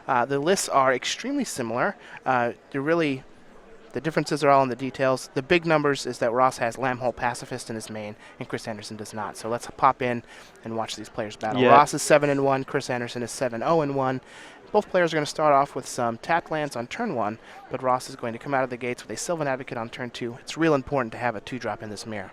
The lists are extremely similar. The differences are all in the details. The big numbers is that Ross has Lambhole Pacifist in his main, and Chris Andersen does not. So let's pop in and watch these players battle. Yeah. Ross is 7-1. Chris Andersen is 7-0-1. Both players are going to start off with some tapped lands on turn 1, but Ross is going to come out of the gates with a Sylvan Advocate on turn 2. It's real important to have a 2-drop in this mirror.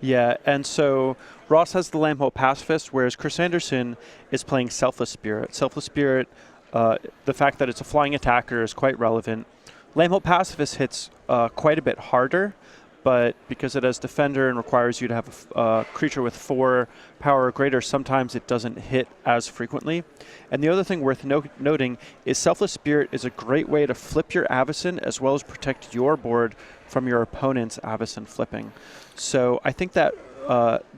Yeah, and so Ross has the Lambhole Pacifist, whereas Chris Andersen is playing Selfless Spirit. Selfless Spirit, the fact that it's a flying attacker is quite relevant. Lambhole Pacifist hits quite a bit harder, but because it has Defender and requires you to have a creature with 4 power or greater, sometimes it doesn't hit as frequently. And the other thing worth noting is Selfless Spirit is a great way to flip your Avacyn as well as protect your board from your opponent's Avacyn flipping. So I think that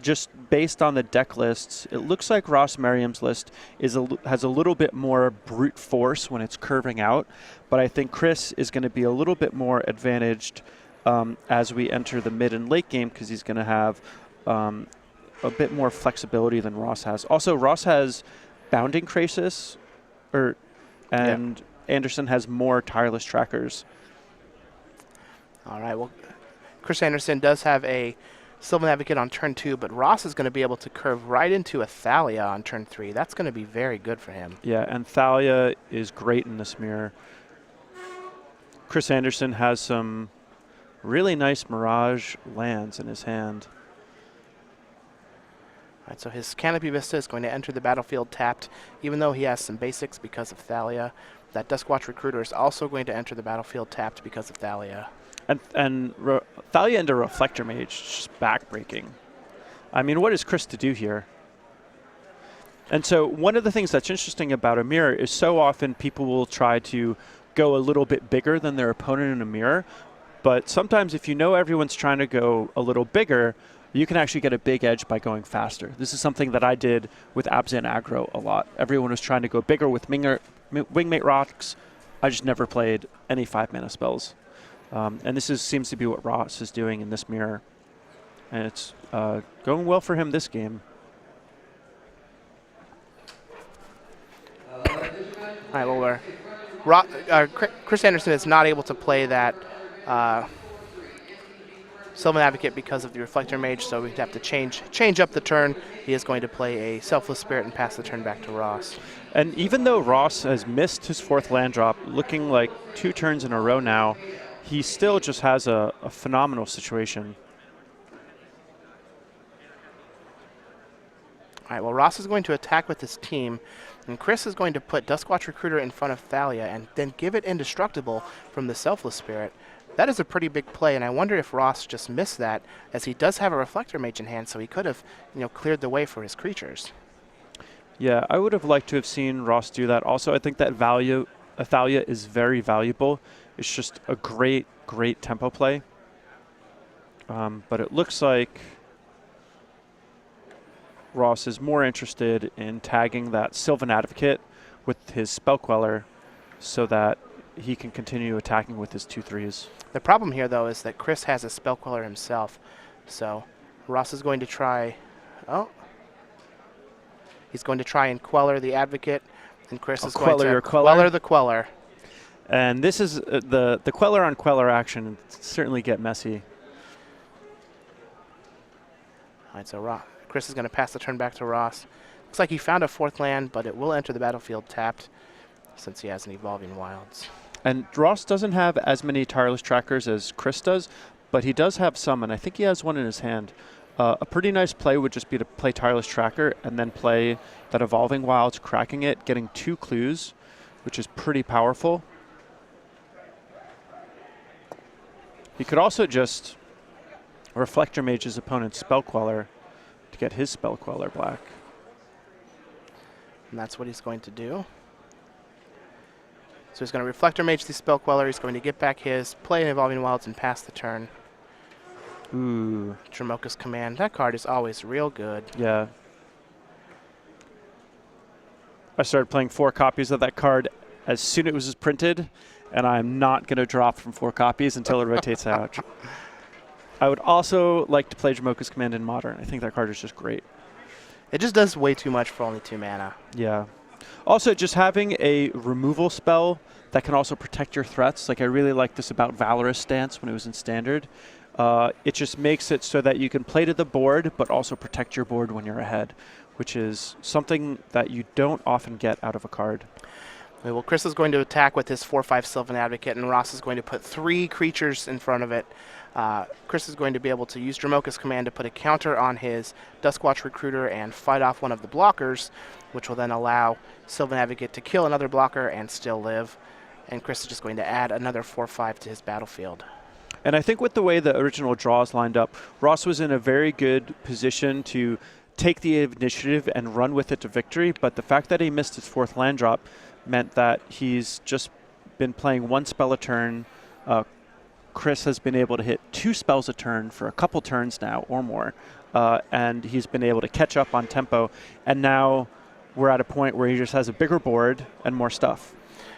just based on the deck lists, it looks like Ross Merriam's list has a little bit more brute force when it's curving out, but I think Chris is going to be a little bit more advantaged as we enter the mid and late game because he's going to have a bit more flexibility than Ross has. Also, Ross has Bounding Krasis, and Andersen has more Tireless Trackers. All right, well, Chris Andersen does have a Sylvan Advocate on turn 2, but Ross is going to be able to curve right into a Thalia on turn 3. That's going to be very good for him. Yeah, and Thalia is great in this mirror. Chris Andersen has some really nice Mirage lands in his hand. All right, so his Canopy Vista is going to enter the battlefield tapped, even though he has some basics because of Thalia. That Duskwatch Recruiter is also going to enter the battlefield tapped because of Thalia. And Thalia into Reflector Mage, just backbreaking. I mean, what is Chris to do here? And so one of the things that's interesting about a mirror is so often people will try to go a little bit bigger than their opponent in a mirror. But sometimes if you know everyone's trying to go a little bigger, you can actually get a big edge by going faster. This is something that I did with Abzan Aggro a lot. Everyone was trying to go bigger with Wingmate Rocks. I just never played any 5-mana spells. And this seems to be what Ross is doing in this mirror. And it's going well for him this game. All right, well, Chris Andersen is not able to play that Sylvan Advocate because of the Reflector Mage, so we have to change up the turn. He is going to play a Selfless Spirit and pass the turn back to Ross. And even though Ross has missed his 4th land drop, looking like 2 turns in a row now, he still just has a phenomenal situation. All right, well, Ross is going to attack with his team, and Chris is going to put Duskwatch Recruiter in front of Thalia and then give it Indestructible from the Selfless Spirit. That is a pretty big play, and I wonder if Ross just missed that, as he does have a Reflector Mage in hand, so he could have, cleared the way for his creatures. Yeah, I would have liked to have seen Ross do that. Also, I think that Thalia is very valuable. It's just a great, great tempo play. But it looks like Ross is more interested in tagging that Sylvan Advocate with his Spell Queller so that he can continue attacking with his 2/3s. The problem here, though, is that Chris has a Spell Queller himself. So Ross is going to try... Oh. He's going to try and Queller the Advocate, and Chris is going to Queller the Queller. And this is the Queller on Queller action certainly get messy. All right, so Chris is going to pass the turn back to Ross. Looks like he found a 4th land, but it will enter the battlefield tapped since he has an Evolving Wilds. And Ross doesn't have as many Tireless Trackers as Chris does, but he does have some, and I think he has one in his hand. A pretty nice play would just be to play Tireless Tracker and then play that Evolving Wilds, cracking it, getting 2 clues, which is pretty powerful. He could also just Reflector Mage his opponent's Spell Queller to get his Spell Queller black. And that's what he's going to do. So he's going to Reflector Mage the Spell Queller. He's going to get back his, play an Evolving Wilds, and pass the turn. Ooh. Dromoka's Command. That card is always real good. Yeah. I started playing 4 copies of that card as soon as it was printed, and I'm not going to drop from 4 copies until it rotates out. I would also like to play Dromoka's Command in Modern. I think that card is just great. It just does way too much for only 2 mana. Yeah. Also, just having a removal spell that can also protect your threats. Like, I really like this about Valorous Stance when it was in Standard. It just makes it so that you can play to the board, but also protect your board when you're ahead, which is something that you don't often get out of a card. Well, Chris is going to attack with his 4/5 Sylvan Advocate, and Ross is going to put 3 creatures in front of it. Chris is going to be able to use Dromoka's command to put a counter on his Duskwatch Recruiter and fight off one of the blockers, which will then allow Sylvan Advocate to kill another blocker and still live. And Chris is just going to add another 4/5 to his battlefield. And I think with the way the original draws lined up, Ross was in a very good position to take the initiative and run with it to victory, but the fact that he missed his 4th land drop meant that he's just been playing 1 spell a turn. Chris has been able to hit 2 spells a turn for a couple turns now or more, and he's been able to catch up on tempo, and now we're at a point where he just has a bigger board and more stuff.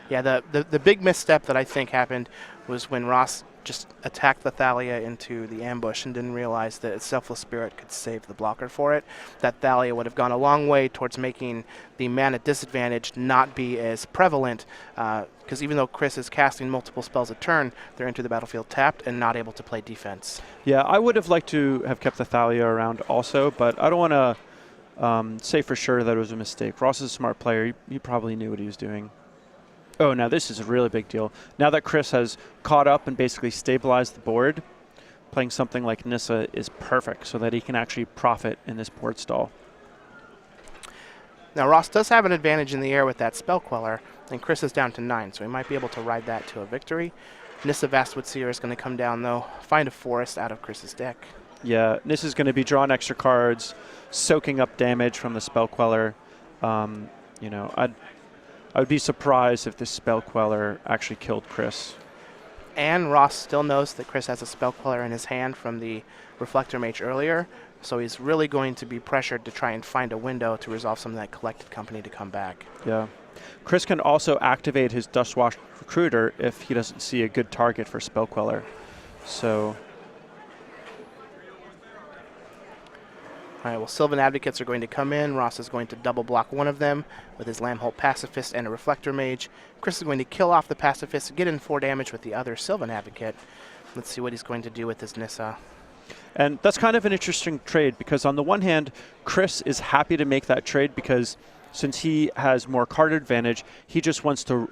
Yeah, the big misstep that I think happened was when Ross just attacked the Thalia into the ambush and didn't realize that its Selfless Spirit could save the blocker for it. That Thalia would have gone a long way towards making the mana disadvantage not be as prevalent, because even though Chris is casting multiple spells a turn, they're into the battlefield tapped and not able to play defense. Yeah, I would have liked to have kept the Thalia around also, but I don't want to say for sure that it was a mistake. Ross is a smart player. He probably knew what he was doing. Oh, now this is a really big deal. Now that Chris has caught up and basically stabilized the board, playing something like Nissa is perfect so that he can actually profit in this board stall. Now Ross does have an advantage in the air with that Spell Queller, and Chris is down to 9, so he might be able to ride that to a victory. Nissa Vastwood Seer is going to come down, though, find a forest out of Chris's deck. Yeah, Nissa's going to be drawing extra cards, soaking up damage from the Spell Queller. You know, I would be surprised if this Spell Queller actually killed Chris. And Ross still knows that Chris has a Spell Queller in his hand from the Reflector Mage earlier, so he's really going to be pressured to try and find a window to resolve some of that Collected Company to come back. Yeah. Chris can also activate his Dustwash Recruiter if he doesn't see a good target for Spell Queller. So... All right, well, Sylvan Advocates are going to come in. Ross is going to double block one of them with his Lambholt Pacifist and a Reflector Mage. Chris is going to kill off the Pacifist, get in 4 damage with the other Sylvan Advocate. Let's see what he's going to do with his Nissa. And that's kind of an interesting trade because on the one hand, Chris is happy to make that trade because since he has more card advantage, he just wants to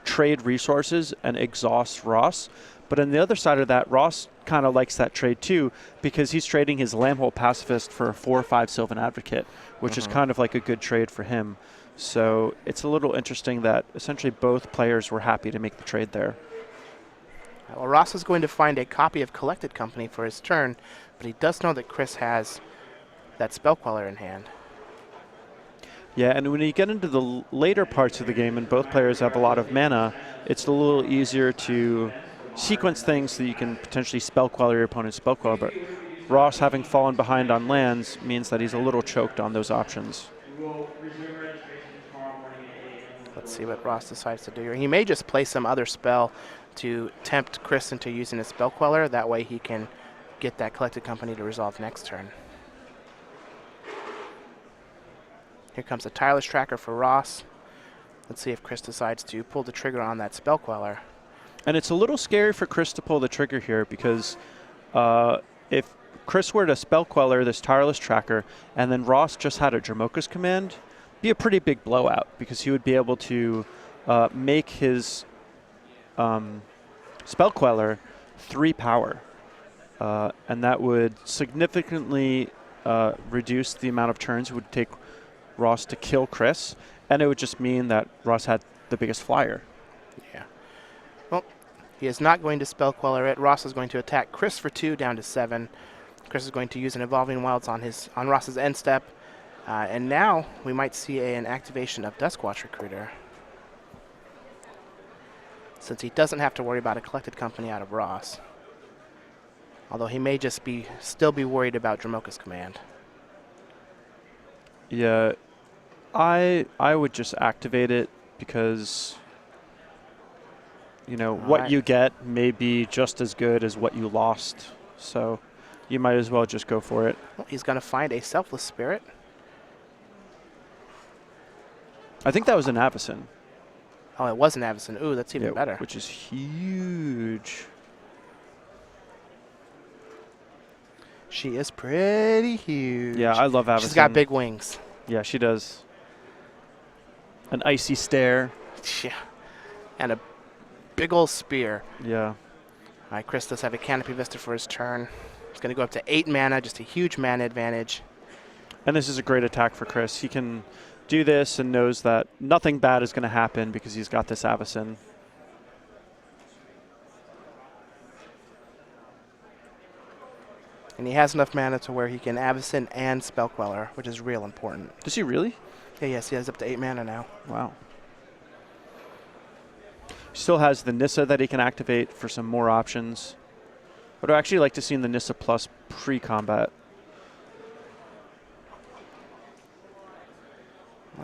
trade resources and exhaust Ross. But on the other side of that, Ross kind of likes that trade too because he's trading his Lambholt Pacifist for a 4/5 Sylvan Advocate, which is kind of like a good trade for him. So it's a little interesting that essentially both players were happy to make the trade there. Well, Ross is going to find a copy of Collected Company for his turn, but he does know that Chris has that Spell Queller in hand. Yeah, and when you get into the later parts of the game and both players have a lot of mana, it's a little easier to sequence things so that you can potentially Spell Queller your opponent's Spell Queller, but Ross having fallen behind on lands means that he's a little choked on those options. Let's see what Ross decides to do here. He may just play some other spell to tempt Chris into using his Spell Queller. That way he can get that Collected Company to resolve next turn. Here comes a Tireless Tracker for Ross. Let's see if Chris decides to pull the trigger on that Spell Queller. And it's a little scary for Chris to pull the trigger here because if Chris were to Spell Queller this Tireless Tracker and then Ross just had a Dromoka's Command, it'd be a pretty big blowout because he would be able to make his Spell Queller 3 power. And that would significantly reduce the amount of turns it would take Ross to kill Chris, and it would just mean that Ross had the biggest flyer. Yeah. Well, he is not going to Spell Queller it. Ross is going to attack Chris for 2 down to 7. Chris is going to use an Evolving Wilds on Ross's end step. And now we might see an activation of Duskwatch Recruiter, since he doesn't have to worry about a Collected Company out of Ross. Although he may just still be worried about Dromoka's Command. Yeah, I would just activate it because, you know, what you get may be just as good as what you lost. So you might as well just go for it. Well, he's going to find a Selfless Spirit. I think that was an Andersen. Oh, it was an Andersen. Ooh, that's even better. Which is huge. She is pretty huge. Yeah, I love Andersen. She's got big wings. Yeah, she does. An icy stare. Yeah. And a big old spear. Yeah. All right, Chris does have a Canopy Vista for his turn. He's going to go up to 8 mana, just a huge mana advantage. And this is a great attack for Chris. He can do this and knows that nothing bad is going to happen because he's got this Andersen. And he has enough mana to where he can Andersen and Spell Queller, which is real important. Does he really? Yeah, yes, he has up to 8 mana now. Wow. Still has the Nissa that he can activate for some more options. But I'd actually like to see in the Nissa Plus pre-combat.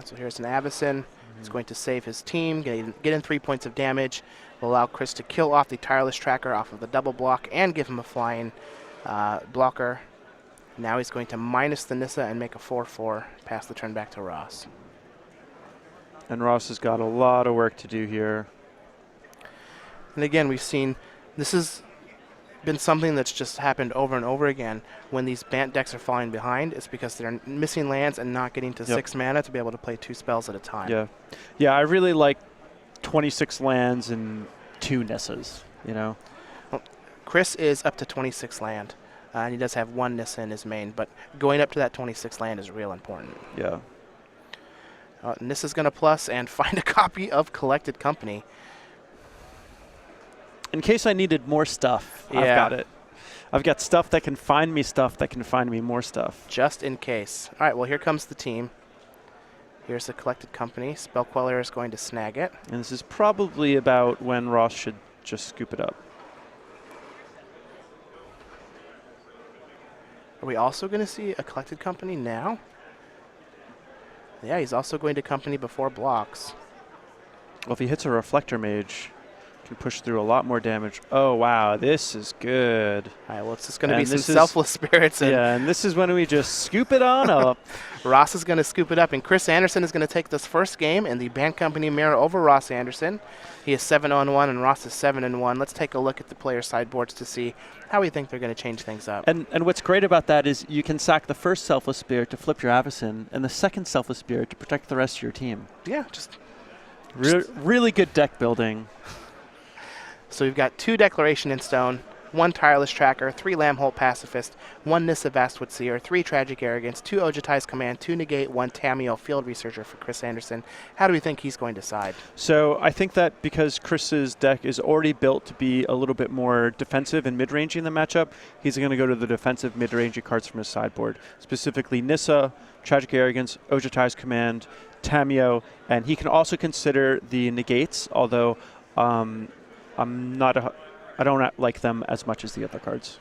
So here's an Andersen. He's going to save his team, get in 3 points of damage, will allow Chris to kill off the Tireless Tracker off of the double block and give him a flying blocker. Now he's going to minus the Nissa and make a 4/4, pass the turn back to Ross. And Ross has got a lot of work to do here. And again, we've seen this has been something that's just happened over and over again. When these Bant decks are falling behind, it's because they're missing lands and not getting to 6 mana to be able to play 2 spells at a time. Yeah. Yeah, I really like 26 lands and 2 Nissas, you know. Well, Chris is up to 26 land, and he does have 1 Nissa in his main, but going up to that 26 land is real important. Yeah. Nissa's going to plus and find a copy of Collected Company. In case I needed more stuff, Yeah. I've got it. I've got stuff that can find me stuff that can find me more stuff. Just in case. All right, well, here comes the team. Here's the Collected Company. Spell Queller is going to snag it. And this is probably about when Ross should just scoop it up. Are we also going to see a Collected Company now? Yeah, he's also going to Company before blocks. Well, if he hits a Reflector Mage, can push through a lot more damage. Oh, wow, this is good. All right, well, it's just going to be And some this is- Selfless Spirits. And Yeah, and this is when we just scoop it on up. Ross is going to scoop it up, and Chris Andersen is going to take this first game in the Bant Company mirror over Ross Andersen. He is 7-1, and Ross is 7-1. Let's take a look at the player sideboards to see how we think they're going to change things up. And what's great about that is you can sack the first Selfless Spirit to flip your Andersen, and the second Selfless Spirit to protect the rest of your team. Yeah, just Really good deck building. so we've got 2 Declaration in Stone, 1 Tireless Tracker, 3 Lambhole Pacifist, 1 Nissa Vastwood Seer, 3 Tragic Arrogance, 2 Ojutai's Command, 2 Negate, 1 Tamiyo Field Researcher for Chris Andersen. How do we think he's going to side? So I think that because Chris's deck is already built to be a little bit more defensive and mid-rangey in the matchup, he's going to go to the defensive mid-rangey cards from his sideboard, specifically Nissa, Tragic Arrogance, Ojutai's Command, Tamiyo, and he can also consider the negates, although I don't like them as much as the other cards.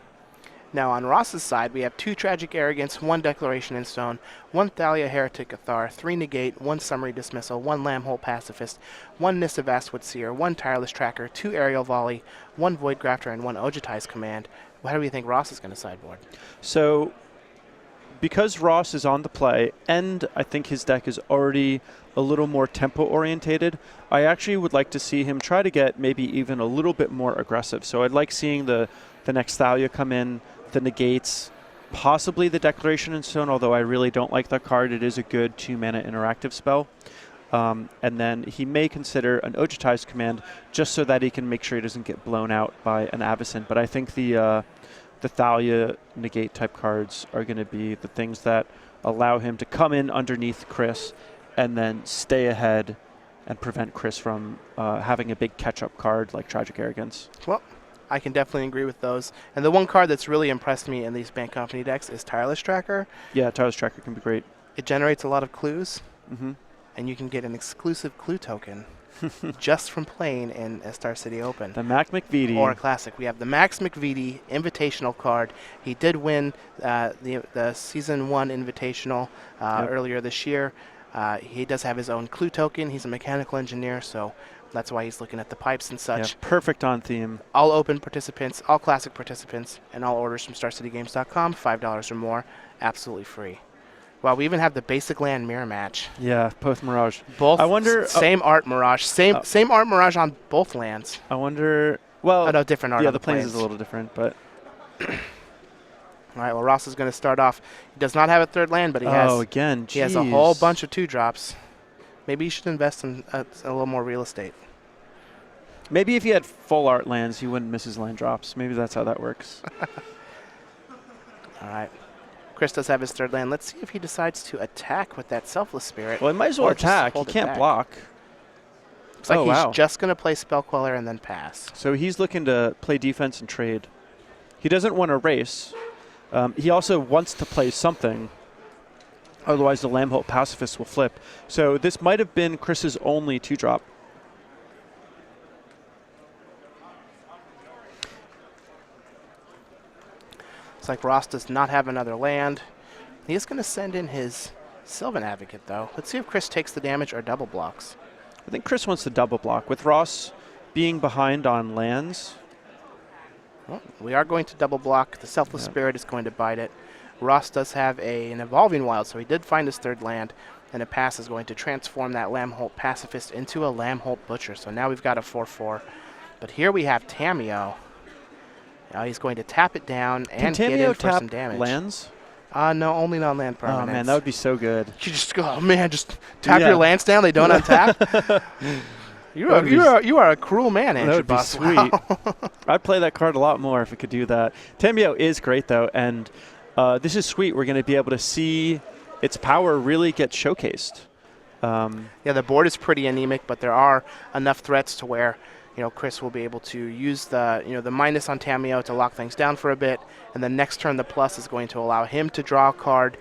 Now on Ross's side, we have 2 Tragic Arrogance, 1 Declaration in Stone, 1 Thalia Heretic Athar, 3 Negate, 1 Summary Dismissal, 1 Lambhole Pacifist, 1 Nissa Vastwood Seer, 1 Tireless Tracker, 2 Aerial Volley, 1 Void Grafter, and 1 Ojutai's Command. How do we think Ross is going to sideboard? So because Ross is on the play, and I think his deck is already a little more tempo-orientated, I actually would like to see him try to get maybe even a little bit more aggressive. So I'd like seeing the next Thalia come in, the negates, possibly the Declaration in Stone, although I really don't like that card. It is a good 2-mana interactive spell. And then he may consider an Ojutai's Command just so that he can make sure he doesn't get blown out by an Andersen. But I think the Thalia negate type cards are going to be the things that allow him to come in underneath Chris and then stay ahead and prevent Chris from having a big catch-up card like Tragic Arrogance. Well, I can definitely agree with those. And the one card that's really impressed me in these Bant Company decks is Tireless Tracker. Yeah, Tireless Tracker can be great. It generates a lot of clues, Mm-hmm. and you can get an exclusive clue token just from playing in a Star City Open. The Mac McVitie. Or a Classic. We have the Max McVitie Invitational card. He did win the Season 1 Invitational earlier this year. He does have his own clue token. He's a mechanical engineer, so that's why he's looking at the pipes and such. Yeah, perfect on theme. All open participants, all classic participants, and all orders from StarCityGames.com, $5 or more, absolutely free. Wow, we even have the basic land mirror match. Yeah, both Mirage. Both I wonder. same art Mirage. Same art Mirage on both lands. I wonder. Well, Oh, no, different art yeah, on the the planes planes. is a little different, but. All right, well, Ross is going to start off. He does not have a third land, but he again, he has a whole bunch of 2-drops. Maybe you should invest in a little more real estate. Maybe if he had full art lands, he wouldn't miss his land drops. Maybe that's how that works. All right. Chris does have his third land. Let's see if he decides to attack with that Selfless Spirit. Well, he might as well or just attack. He hold it can't back. block. Looks like wow. he's just going to play Spell Queller and then pass. So he's looking to play defense and trade. He doesn't want to race. He also wants to play something. Otherwise, the Lambholt Pacifist will flip. So this might have been Chris's only 2-drop. Looks like Ross does not have another land. He is going to send in his Sylvan Advocate, though. Let's see if Chris takes the damage or double blocks. I think Chris wants to double block. With Ross being behind on lands, Well, we are going to double block. The Selfless Spirit is going to bite it. Ross does have an Evolving Wild, so he did find his third land, and a pass is going to transform that Lambholt Pacifist into a Lambholt Butcher. So now we've got a 4/4. But here we have Tamiyo. Now he's going to tap it down and get in for some damage. Lands? No, only non-land permanents. Oh man, that would be so good. You just go, oh man, just tap your lands down. They don't untap. You are a cruel man, Andrew. That would be Boss. sweet. Wow. I'd play that card a lot more if it could do that. Tamiyo is great though, and this is sweet. We're going to be able to see its power really get showcased. Yeah, the board is pretty anemic, but there are enough threats to where Chris will be able to use the minus on Tamiyo to lock things down for a bit, and then next turn the plus is going to allow him to draw a card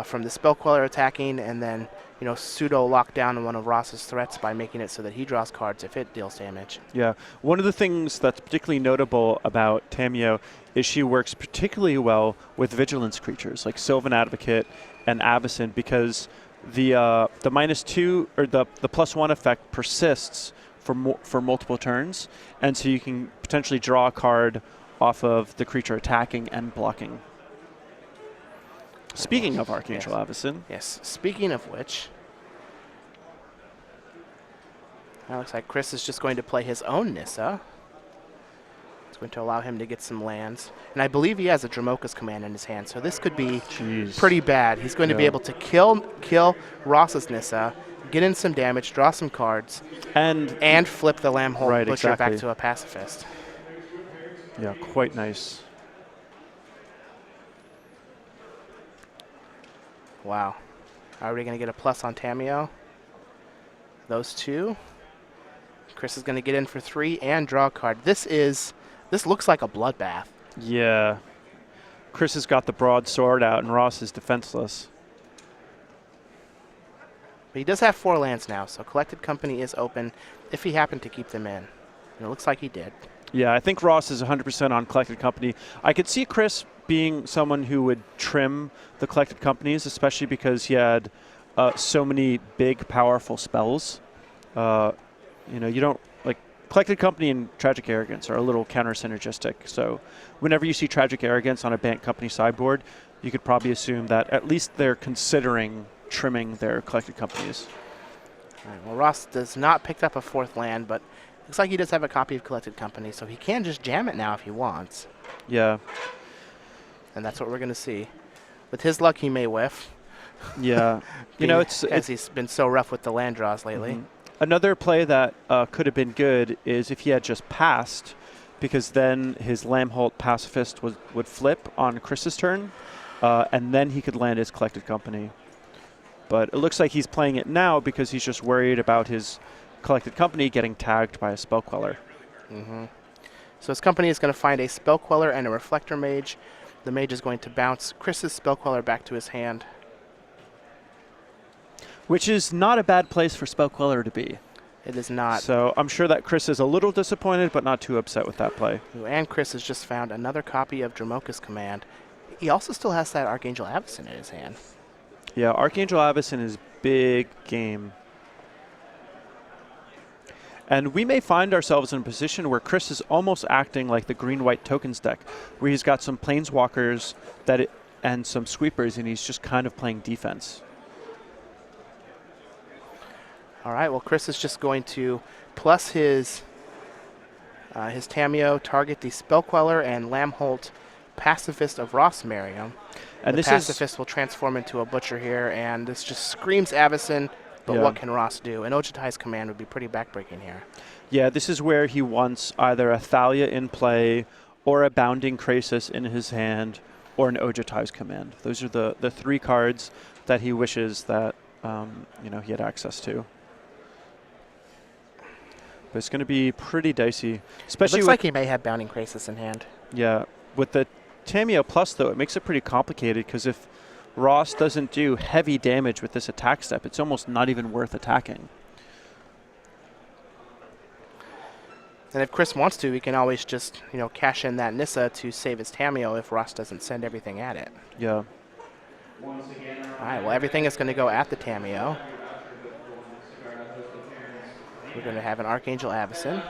from the Spell Queller attacking, and then pseudo lock down one of Ross's threats by making it so that he draws cards if it deals damage. Yeah, one of the things that's particularly notable about Tamiyo is she works particularly well with vigilance creatures like Sylvan Advocate and Avacyn, because the -2 or the +1 effect persists for multiple turns, and so you can potentially draw a card off of the creature attacking and blocking. Speaking of Archangel Avacyn. Yes, speaking of which, it looks like Chris is just going to play his own Nissa. It's going to allow him to get some lands. And I believe he has a Dromoka's Command in his hand, so this could be pretty bad. He's going to be able to kill Ross's Nissa, get in some damage, draw some cards, and flip the Lambholt Butcher back to a Pacifist. Yeah, quite nice. Wow. Are we going to get a plus on Tamiyo? Those two. Chris is going to get in for 3 and draw a card. This looks like a bloodbath. Yeah. Chris has got the broadsword out, and Ross is defenseless. But he does have 4 lands now, so Collected Company is open if he happened to keep them in. And it looks like he did. Yeah, I think Ross is 100% on Collected Company. I could see Chris being someone who would trim the Collected Companies, especially because he had so many big, powerful spells. You don't like Collected Company and Tragic Arrogance are a little counter-synergistic. So whenever you see Tragic Arrogance on a Bant Company sideboard, you could probably assume that at least they're considering trimming their Collected Companies. All right, well, Ross does not pick up a 4th land, but looks like he does have a copy of Collected Company, so he can just jam it now if he wants. Yeah. And that's what we're going to see. With his luck, he may whiff. Yeah. As he's been so rough with the land draws lately. Mm-hmm. Another play that could have been good is if he had just passed, because then his Lambholt Pacifist would flip on Chris's turn, and then he could land his Collected Company. But it looks like he's playing it now because he's just worried about his Collected Company getting tagged by a Spell Queller. Mm-hmm. So his company is going to find a Spell Queller and a Reflector Mage. The Mage is going to bounce Chris's Spell Queller back to his hand. Which is not a bad place for Spell Queller to be. It is not. So I'm sure that Chris is a little disappointed, but not too upset with that play. And Chris has just found another copy of Dromoka's Command. He also still has that Archangel Avacyn in his hand. Yeah, Archangel Avacyn is big game. And we may find ourselves in a position where Chris is almost acting like the green-white tokens deck, where he's got some planeswalkers that and some sweepers, and he's just kind of playing defense. All right, well, Chris is just going to plus his Tamiyo, target the Spell Queller and Lamholt Pacifist of Ross Merriam. And the this Pacifist will transform into a Butcher here, and this just screams Avacyn, but what can Ross do? An Ojutai's command would be pretty backbreaking here. Yeah, this is where he wants either a Thalia in play or a Bounding Krasis in his hand or an Ojutai's command. Those are the 3 cards that he wishes that he had access to. But it's going to be pretty dicey. Especially it looks like he may have Bounding Krasis in hand. Yeah. With the Tamiyo Plus, though, it makes it pretty complicated because if Ross doesn't do heavy damage with this attack step, it's almost not even worth attacking. And if Chris wants to, he can always just, cash in that Nissa to save his Tamiyo if Ross doesn't send everything at it. Yeah. All right, well, everything is going to go at the Tamiyo. We're going to have an Archangel Avacyn.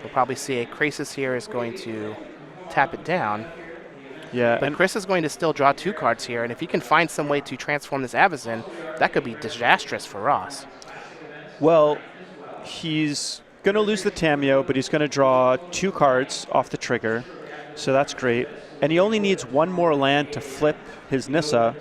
We'll probably see a Krasis here is going to tap it down. Yeah. But Chris is going to still draw 2 cards here, and if he can find some way to transform this Avacyn, that could be disastrous for Ross. Well, he's going to lose the Tamiyo, but he's going to draw 2 cards off the trigger, so that's great. And he only needs 1 more land to flip his Nissa.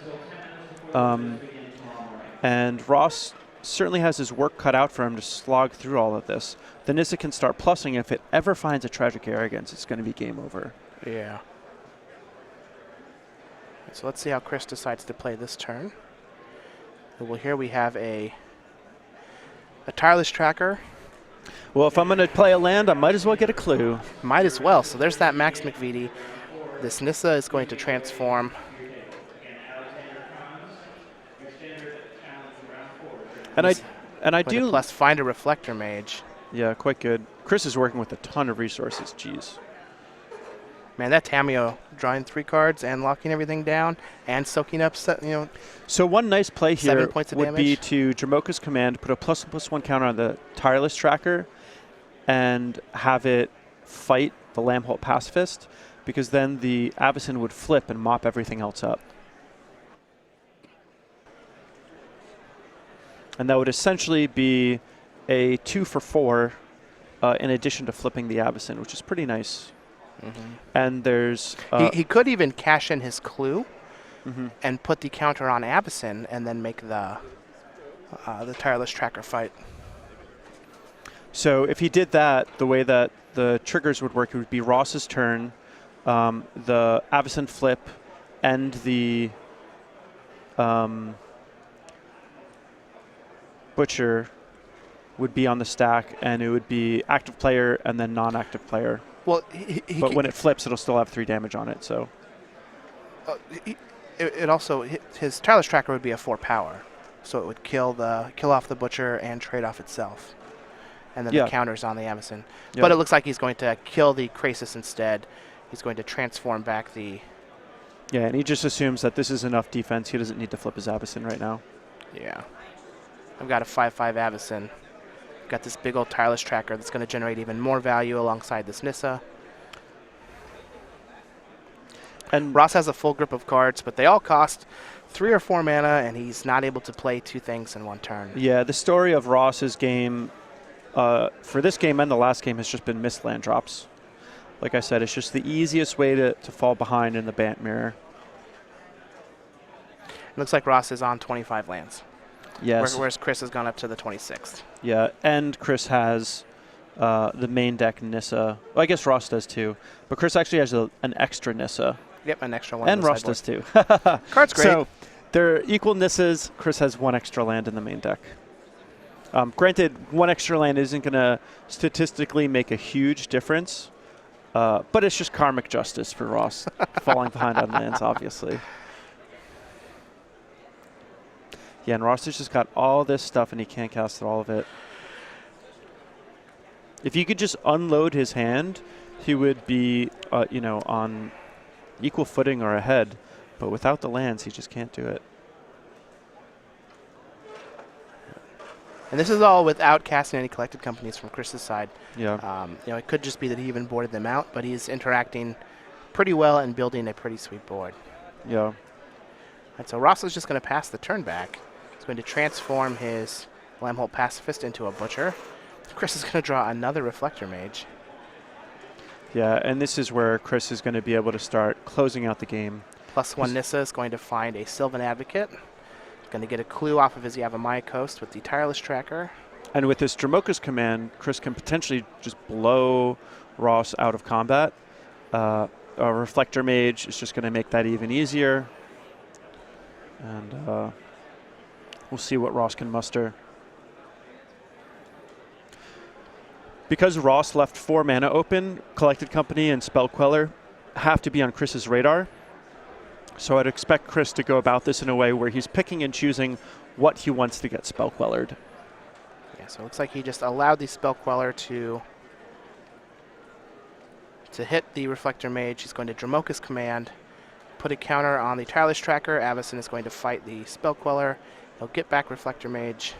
And Ross certainly has his work cut out for him to slog through all of this. The Nissa can start plussing. If it ever finds a Tragic Arrogance, it's going to be game over. Yeah. So let's see how Chris decides to play this turn. Well, here we have a Tireless Tracker. Well, if I'm going to play a land, I might as well get a clue. Might as well. So there's that Max McVitie. This Nissa is going to transform. And I do plus find a Reflector Mage. Yeah, quite good. Chris is working with a ton of resources. Jeez. Man, that Tamiyo drawing 3 cards and locking everything down and soaking up, So one nice play here would be to Dramoka's command, put a +1/+1 counter on the Tireless Tracker, and have it fight the Lamholt Pacifist, because then the Avacyn would flip and mop everything else up. And that would essentially be a 2 for 4 in addition to flipping the Avacyn, which is pretty nice. Mm-hmm. And there's... he could even cash in his clue and put the counter on Avacyn and then make the Tireless Tracker fight. So if he did that, the way that the triggers would work, it would be Ross's turn, the Avacyn flip, and the Butcher would be on the stack, and it would be active player and then non-active player. Well, but when it flips, it'll still have 3 damage on it. So it also his Tireless Tracker would be a 4 power, so it would kill off the Butcher and trade off itself, and then the counters on the Andersen. But it looks like he's going to kill the Krasis instead. He's going to transform back the. Yeah, and he just assumes that this is enough defense. He doesn't need to flip his Andersen right now. Yeah, I've got a 5/5 Andersen. Got this big old Tireless Tracker that's going to generate even more value alongside this Nissa. And Ross has a full grip of cards, but they all cost 3 or 4 mana, and he's not able to play 2 things in one turn. Yeah, the story of Ross's game, for this game and the last game, has just been missed land drops. Like I said, it's just the easiest way to fall behind in the Bant Mirror. It looks like Ross is on 25 lands. Yes. Whereas Chris has gone up to the 26th. Yeah, and Chris has the main deck Nissa. Well, I guess Ross does too. But Chris actually has an extra Nissa. Yep, an extra one. And Ross does too. Card's great. So they're equal Nissas. Chris has 1 extra land in the main deck. Granted, 1 extra land isn't going to statistically make a huge difference. But it's just karmic justice for Ross falling behind on lands, obviously. Yeah, and Ross has just got all this stuff, and he can't cast all of it. If you could just unload his hand, he would be, on equal footing or ahead. But without the lands, he just can't do it. And this is all without casting any collected companies from Chris's side. Yeah. It could just be that he even boarded them out, but he's interacting pretty well and building a pretty sweet board. Yeah. And so Ross is just going to pass the turn back. He's going to transform his Lambholt Pacifist into a Butcher. Chris is going to draw another Reflector Mage. Yeah, and this is where Chris is going to be able to start closing out the game. +1 Nissa is going to find a Sylvan Advocate. He's going to get a clue off of his Yavimaya Coast with the Tireless Tracker. And with this Dromoka's command, Chris can potentially just blow Ross out of combat. A Reflector Mage is just going to make that even easier. And we'll see what Ross can muster. Because Ross left 4 mana open, Collected Company and Spell Queller have to be on Chris's radar. So I'd expect Chris to go about this in a way where he's picking and choosing what he wants to get Spell Quellered. Yeah, so it looks like he just allowed the Spell Queller to hit the Reflector Mage. He's going to Dromoka's command, put a counter on the Tireless Tracker. Avacyn is going to fight the Spell Queller. He'll get back Reflector Mage.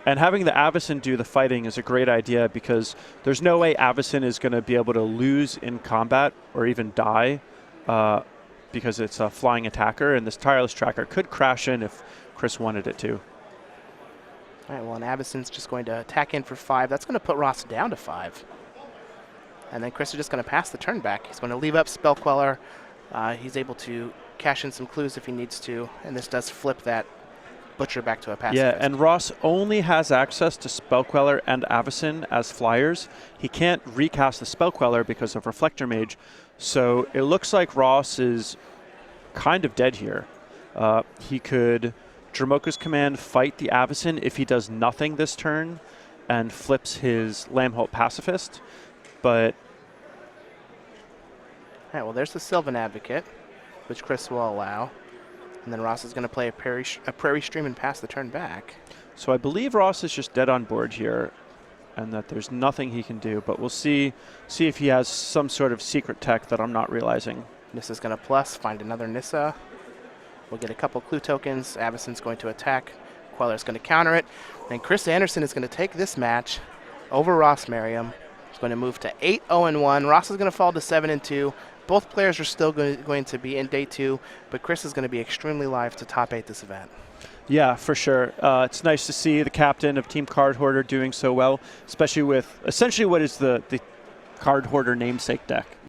And having the Avacyn do the fighting is a great idea because there's no way Avacyn is going to be able to lose in combat or even die because it's a flying attacker, and this Tireless Tracker could crash in if Chris wanted it to. All right, well, and Avacyn's just going to attack in for 5. That's going to put Ross down to 5. And then Chris is just going to pass the turn back. He's going to leave up Spell Queller. He's able to cash in some clues if he needs to, and this does flip that Butcher back to a pacifist. Yeah, and Ross only has access to Spell Queller and Avacyn as flyers. He can't recast the Spell Queller because of Reflector Mage. So it looks like Ross is kind of dead here. He could Dromoka's command fight the Avacyn if he does nothing this turn and flips his Lambholt Pacifist. But all right, well, there's the Sylvan Advocate, which Chris will allow. And then Ross is going to play a Prairie Stream and pass the turn back. So I believe Ross is just dead on board here and that there's nothing he can do. But we'll see if he has some sort of secret tech that I'm not realizing. Nissa's going to plus, find another Nissa. We'll get a couple clue tokens. Avacyn's going to attack. Queller's going to counter it. And Chris Andersen is going to take this match over Ross Merriam. He's going to move to 8-0-1. Ross is going to fall to 7-2. Both players are still going to be in day 2, but Chris is going to be extremely live to top 8 this event. Yeah, for sure. It's nice to see the captain of Team Card Hoarder doing so well, especially with essentially what is the Card Hoarder namesake deck.